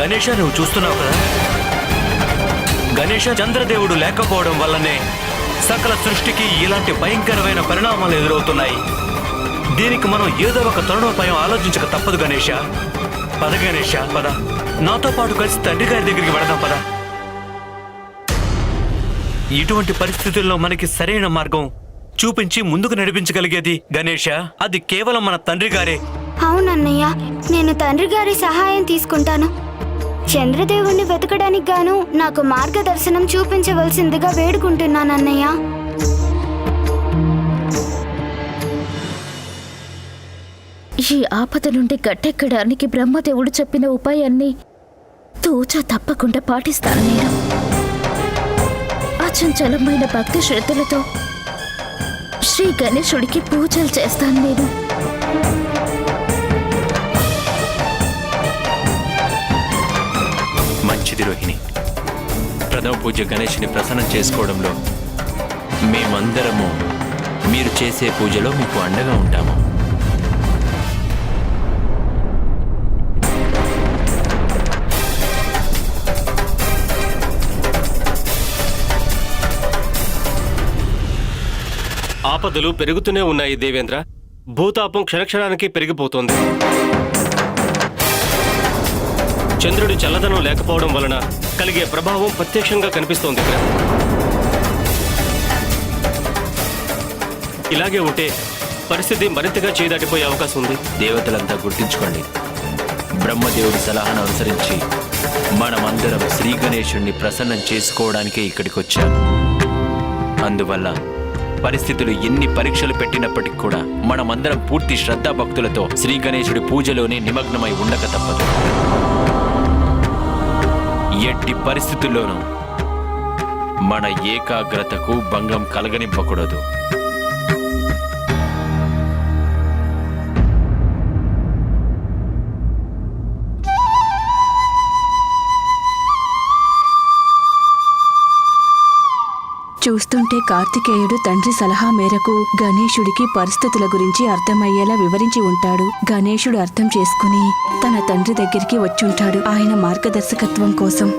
గణేష, నువ్వు చూస్తున్నావు కదా, గణేష చంద్రదేవుడు లేకపోవడం వల్లనే సకల సృష్టికి ఇలాంటి భయంకరమైన పరిణామాలు ఎదురవుతున్నాయి. దీనికి మనం ఏదో ఒక తరుణోపాయం ఆలోచించక తప్పదు గణేష. పద గణేష, పద, నాతో పాటు కలిసి తండ్రి గారి దగ్గరికి వెళదాం, పద. ఇటువంటి పరిస్థితుల్లో మనకి సరైన మార్గం చూపించి ముందుకు నడిపించగలిగేది గణేష, అది కేవలం మన తండ్రి గారే. అవునన్నయ్య, నేను తండ్రి గారి సహాయం తీసుకుంటాను. చంద్రదేవుణ్ణి వెతకడానికి గాను నాకు మార్గదర్శనం చూపించవలసిందిగా వేడుకుంటున్నానన్నయ్య. ఈ ఆపద నుండి గట్టెక్కడానికి బ్రహ్మదేవుడు చెప్పిన ఉపాయాన్ని తూచా తప్పకుండా పాటిస్తాను నేను. అచంచలమైన భక్తి శ్రద్ధలతో శ్రీ గణేశుడికి పూజలు చేస్తాను నేను. మంచిది రోహిణి. ప్రథమ పూజ గణేషుని ప్రసన్నం చేసుకోవడంలో మేమందరము మీరు చేసే పూజలో మీకు అండగా ఉంటాము. ఆపదలు పెరుగుతూనే ఉన్నాయి దేవేంద్ర. భూతాపం క్షణక్షణానికి పెరిగిపోతోంది. చంద్రుడి చల్లదనం లేకపోవడం వలన కలిగే ప్రభావం ప్రత్యక్షంగా కనిపిస్తోంది ఇక్కడ. ఇలాగే ఉంటే పరిస్థితి మరింతగా చేదాటిపోయే అవకాశం ఉంది. దేవతలంతా గుర్తించుకోండి, బ్రహ్మదేవుడి సలహాను అనుసరించి మనమందరం శ్రీ గణేశుణ్ణి ప్రసన్నం చేసుకోవడానికే ఇక్కడికి వచ్చాం. అందువల్ల పరిస్థితులు ఎన్ని పరీక్షలు పెట్టినప్పటికీ కూడా మనమందరం పూర్తి శ్రద్ధాభక్తులతో శ్రీ గణేశుడి పూజలోనే నిమగ్నమై ఉండక తప్పదు. ఎట్టి పరిస్థితుల్లోనూ మన ఏకాగ్రతకు భంగం కలగనివ్వకూడదు. చూస్తుంటే కార్తికేయుడు తండ్రి సలహా మేరకు గణేశుడికి పరిస్థితుల గురించి అర్థమయ్యేలా వివరించి ఉంటాడు. గణేశుడు అర్థం చేసుకుని తన తండ్రి దగ్గరికి వచ్చుంటాడు ఆయన మార్గదర్శకత్వం కోసం.